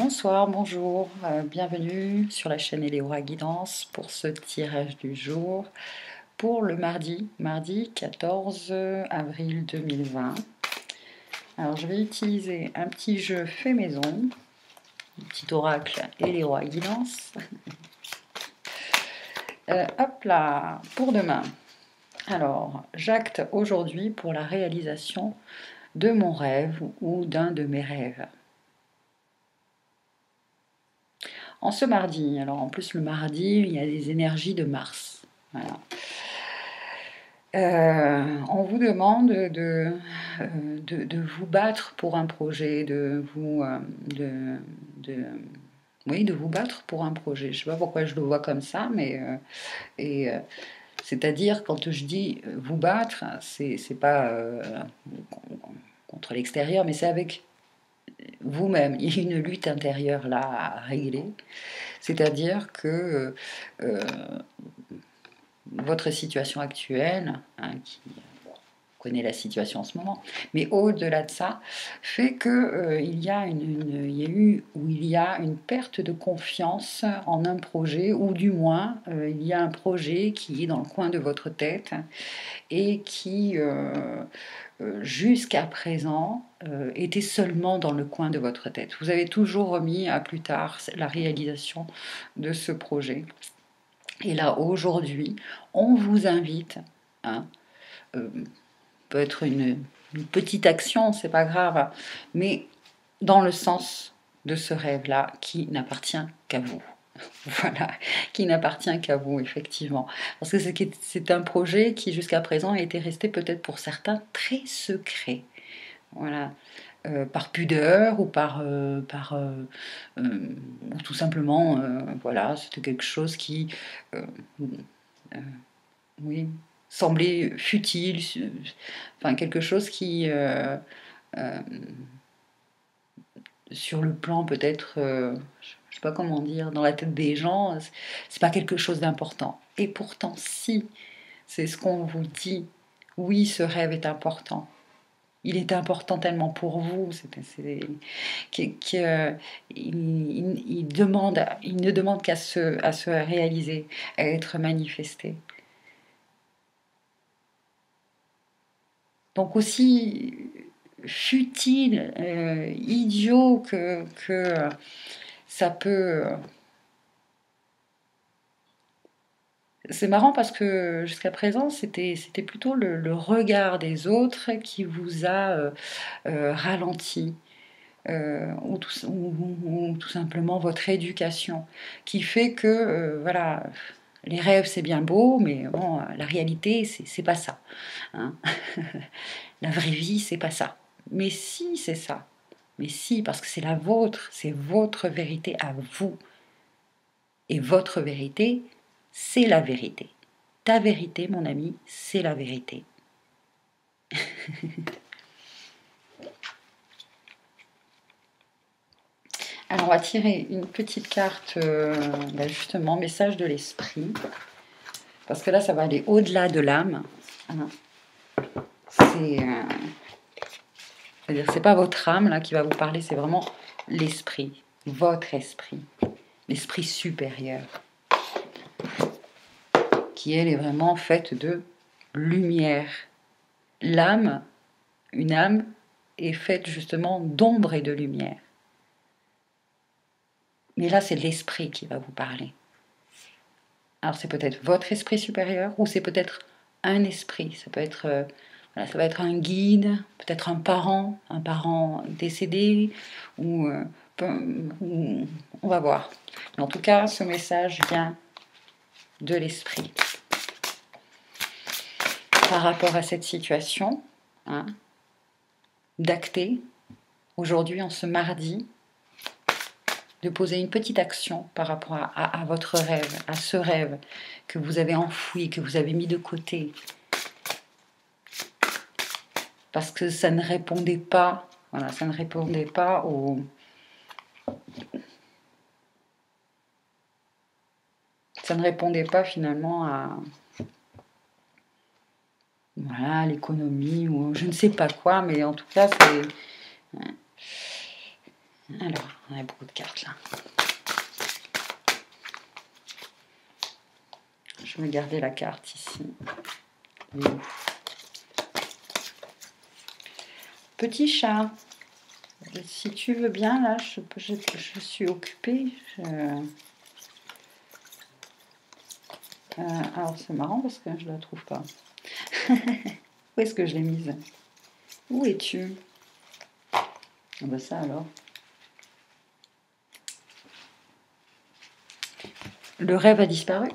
Bonsoir, bonjour, bienvenue sur la chaîne Eleora Guidance pour ce tirage du jour pour le mardi 14 avril 2020. Alors je vais utiliser un petit jeu fait maison, un petit oracle Eleora Guidance. Hop là, pour demain. Alors, j'acte aujourd'hui pour la réalisation de mon rêve ou d'un de mes rêves. En ce mardi, alors en plus le mardi, il y a des énergies de Mars. Voilà. On vous demande de vous battre pour un projet, oui, de vous battre pour un projet. Je ne sais pas pourquoi je le vois comme ça, mais c'est-à-dire quand je dis vous battre, c'est pas contre l'extérieur, mais c'est avec vous-même. Il y a une lutte intérieure là à régler. C'est-à-dire que votre situation actuelle, qui connaît la situation en ce moment, mais au-delà de ça, fait que il y a une perte de confiance en un projet, ou du moins il y a un projet qui est dans le coin de votre tête et qui jusqu'à présent était seulement dans le coin de votre tête. Vous avez toujours remis à plus tard la réalisation de ce projet. Et là, aujourd'hui, on vous invite, peut être une petite action, c'est pas grave, mais dans le sens de ce rêve-là qui n'appartient qu'à vous. Voilà, qui n'appartient qu'à vous, effectivement. Parce que c'est un projet qui, jusqu'à présent, a été resté peut-être pour certains très secret. Voilà. Par pudeur ou ou tout simplement, voilà, c'était quelque chose qui, oui, semblait futile, enfin quelque chose qui, sur le plan peut-être, je sais pas comment dire, dans la tête des gens, c'est pas quelque chose d'important. Et pourtant, si, c'est ce qu'on vous dit. Oui, ce rêve est important. Il est important tellement pour vous, il ne demande qu'à se réaliser, à être manifesté. Donc aussi futile, idiot que ça peut... C'est marrant parce que jusqu'à présent, c'était plutôt le regard des autres qui vous a ralenti. Ou tout simplement votre éducation, qui fait que, voilà, les rêves c'est bien beau, mais bon, la réalité c'est pas ça. Hein. La vraie vie c'est pas ça. Mais si c'est ça, mais si, parce que c'est la vôtre, c'est votre vérité à vous. Et votre vérité, c'est la vérité. Ta vérité, mon ami, c'est la vérité. Alors, on va tirer une petite carte, justement, message de l'esprit. Parce que là, ça va aller au-delà de l'âme. C'est-à-dire, c'est pas votre âme là qui va vous parler, c'est vraiment l'esprit, votre esprit, l'esprit supérieur, qui elle est vraiment faite de lumière. L'âme, une âme, est faite justement d'ombre et de lumière. Mais là, c'est l'esprit qui va vous parler. Alors, c'est peut-être votre esprit supérieur ou c'est peut-être un esprit. Ça peut être, voilà, ça va être un guide, peut-être un parent décédé, ou on va voir. Mais en tout cas, ce message vient de l'esprit. Par rapport à cette situation, d'acter, aujourd'hui, en ce mardi, de poser une petite action par rapport à votre rêve, à ce rêve que vous avez enfoui, que vous avez mis de côté. Parce que ça ne répondait pas, voilà, ça ne répondait pas au... Ça ne répondait pas finalement à... Voilà, l'économie ou je ne sais pas quoi, mais en tout cas, c'est... Alors, a beaucoup de cartes là. Je vais garder la carte ici. Petit chat, si tu veux bien, là, je suis occupée. Alors c'est marrant parce que je ne la trouve pas. Où est-ce que je l'ai mise? Où es-tu? Ah ben ça alors. Le rêve a disparu.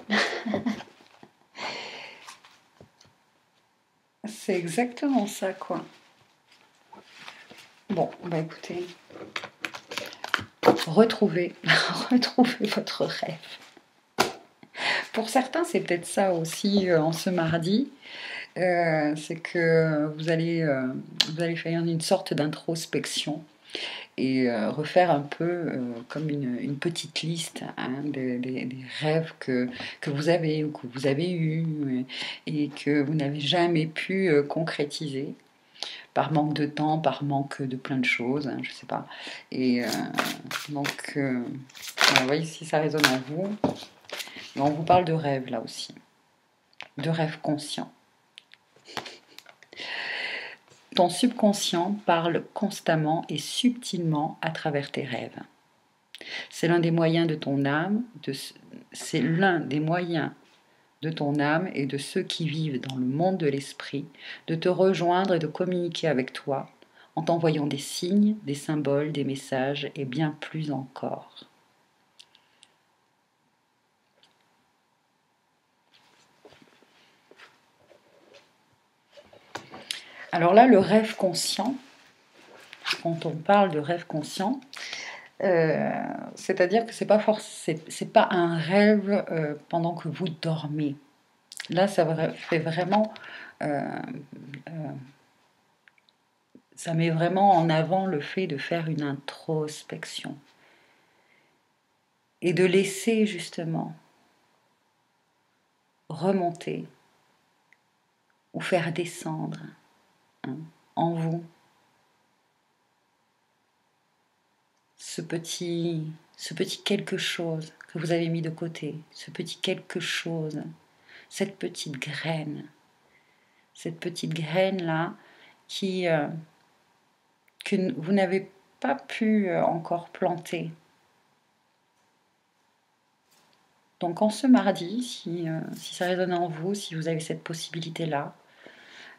C'est exactement ça, quoi. Bon, bah écoutez, retrouvez votre rêve. Pour certains, c'est peut-être ça aussi en ce mardi. C'est que vous allez faire une sorte d'introspection et refaire un peu comme une petite liste hein, des rêves que vous avez ou que vous avez eus et que vous n'avez jamais pu concrétiser par manque de temps, par manque de plein de choses, hein, je ne sais pas. Et donc, voilà, vous voyez si ça résonne en vous. Et on vous parle de rêves là aussi, de rêves conscients. Ton subconscient parle constamment et subtilement à travers tes rêves. C'est l'un des moyens de ton âme, c'est l'un des moyens de ton âme et de ceux qui vivent dans le monde de l'esprit, de te rejoindre et de communiquer avec toi en t'envoyant des signes, des symboles, des messages et bien plus encore. Alors là, le rêve conscient, quand on parle de rêve conscient, c'est-à-dire que c'est pas un rêve pendant que vous dormez. Là, fait vraiment, ça met vraiment en avant le fait de faire une introspection et de laisser justement remonter ou faire descendre hein, en vous ce petit quelque chose que vous avez mis de côté, ce petit quelque chose, cette petite graine là que vous n'avez pas pu encore planter. Donc en ce mardi, si ça résonne en vous, si vous avez cette possibilité-là,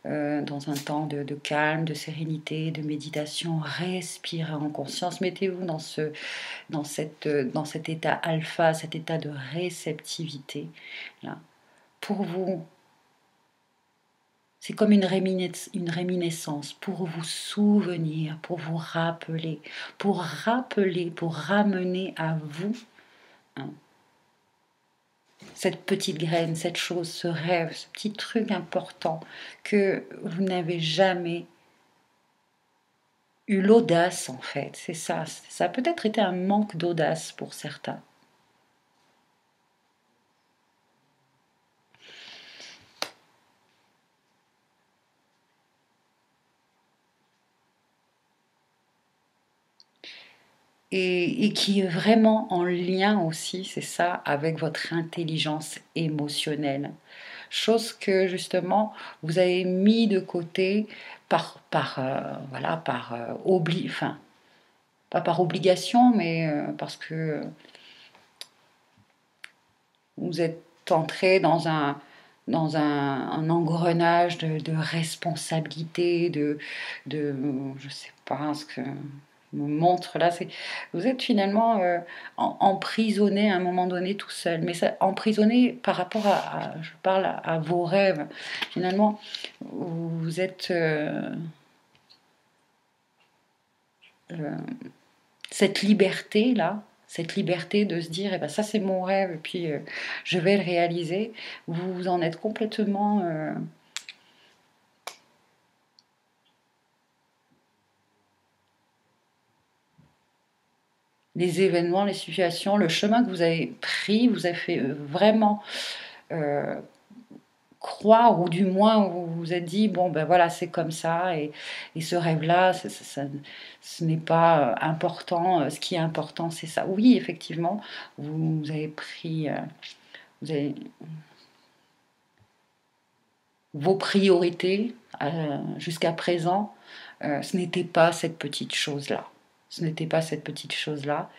dans un temps de calme, de sérénité, de méditation, respirez en conscience, mettez-vous dans cet état alpha, cet état de réceptivité. Là. Pour vous, c'est comme une réminiscence, pour vous souvenir, pour vous rappeler, pour ramener à vous hein, cette petite graine, cette chose, ce rêve, ce petit truc important que vous n'avez jamais eu l'audace en fait. C'est ça. Ça a peut-être été un manque d'audace pour certains. Et qui est vraiment en lien aussi, c'est ça, avec votre intelligence émotionnelle. Chose que justement vous avez mis de côté voilà, enfin, pas par obligation, mais parce que vous êtes entré un engrenage de responsabilité, je sais pas ce que me montre là, vous êtes finalement emprisonné à un moment donné tout seul, mais ça, emprisonné par rapport je parle à vos rêves. Finalement, vous êtes cette liberté là. Cette liberté de se dire, eh ben, ça c'est mon rêve, et puis je vais le réaliser, vous en êtes complètement les événements, les situations, le chemin que vous avez pris, vous a fait vraiment croire, ou du moins vous vous êtes dit, bon ben voilà, c'est comme ça, et ce rêve-là, ce n'est pas important, ce qui est important, c'est ça. Oui, effectivement, vous avez pris, vous avez vos priorités jusqu'à présent, ce n'était pas cette petite chose-là. Ce n'était pas cette petite chose-là.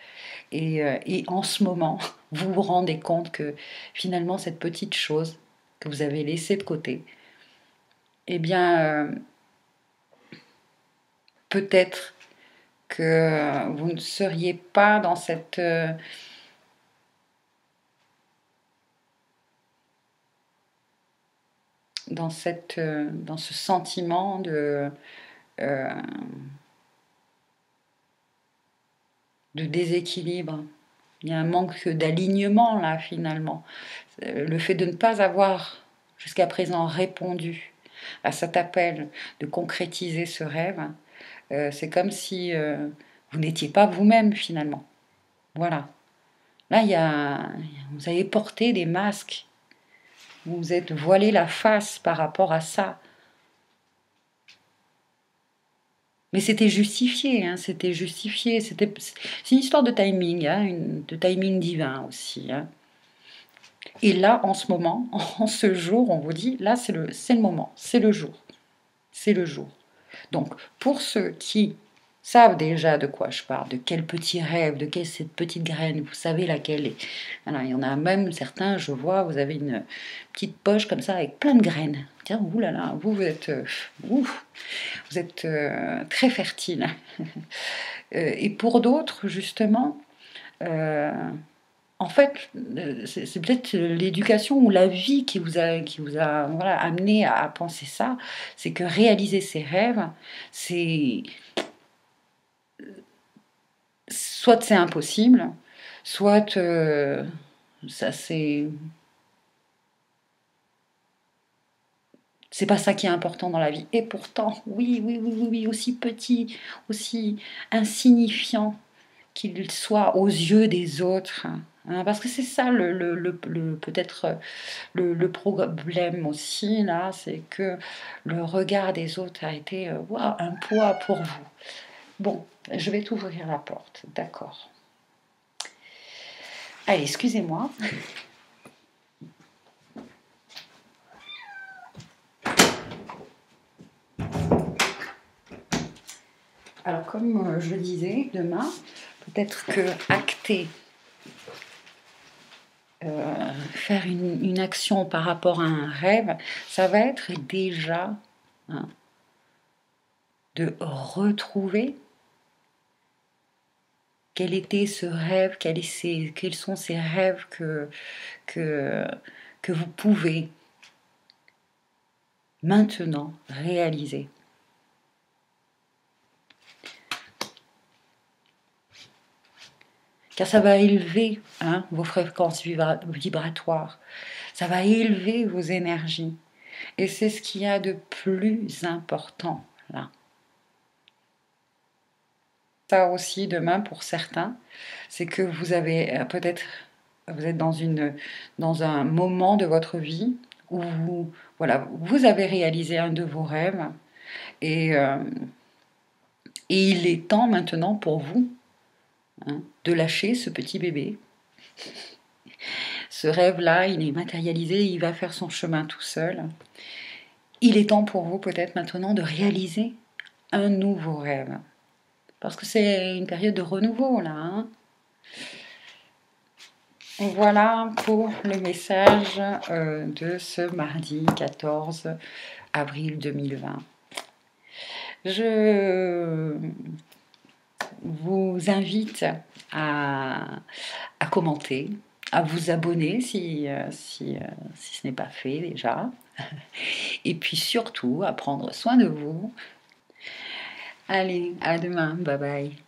Et en ce moment, vous vous rendez compte que finalement, cette petite chose que vous avez laissée de côté, eh bien, peut-être que vous ne seriez pas dans cette... dans ce sentiment euh, de déséquilibre. Il y a un manque d'alignement là finalement. Le fait de ne pas avoir jusqu'à présent répondu à cet appel de concrétiser ce rêve, c'est comme si vous n'étiez pas vous-même finalement. Voilà. Là, vous avez porté des masques, vous vous êtes voilé la face par rapport à ça. Mais c'était justifié, hein, c'était justifié. C'est une histoire de timing, hein, de timing divin aussi. Hein. Et là, en ce moment, en ce jour, on vous dit, là, c'est le moment, c'est le jour. C'est le jour. Donc, pour ceux qui savent déjà de quoi je parle, de quel petit rêve, de quelle cette petite graine, vous savez laquelle est. Voilà, il y en a même certains, je vois, vous avez une petite poche comme ça avec plein de graines. Tiens, oulala, vous êtes, vous êtes très fertile. Et pour d'autres, justement, euh, en fait, c'est peut-être l'éducation ou la vie qui vous a voilà, amené à penser ça. C'est que réaliser ses rêves, c'est soit c'est impossible, soit ça c'est pas ça qui est important dans la vie. Et pourtant, oui, oui, oui, oui, oui, aussi petit, aussi insignifiant qu'il soit aux yeux des autres. Hein, parce que c'est ça peut-être le problème aussi, là, c'est que le regard des autres a été waouh, un poids pour vous. Bon, je vais t'ouvrir la porte, d'accord. Allez, excusez-moi. Alors, comme je le disais, demain, peut-être que acter, faire une action par rapport à un rêve, ça va être déjà hein, de retrouver quel était ce rêve, quels sont ces rêves que, que vous pouvez maintenant réaliser. Car ça va élever hein, vos fréquences vibratoires, ça va élever vos énergies. Et c'est ce qu'il y a de plus important là. Ça aussi demain pour certains, c'est que vous avez peut-être, vous êtes dans un moment de votre vie où voilà, vous avez réalisé un de vos rêves et, euh, et il est temps maintenant pour vous hein, de lâcher ce petit bébé. Ce rêve-là, il est matérialisé, il va faire son chemin tout seul. Il est temps pour vous peut-être maintenant de réaliser un nouveau rêve. Parce que c'est une période de renouveau là. Hein. Voilà pour le message de ce mardi 14 avril 2020. Je vous invite à commenter, à vous abonner si ce n'est pas fait déjà. Et puis surtout à prendre soin de vous. Allez, à demain, bye bye.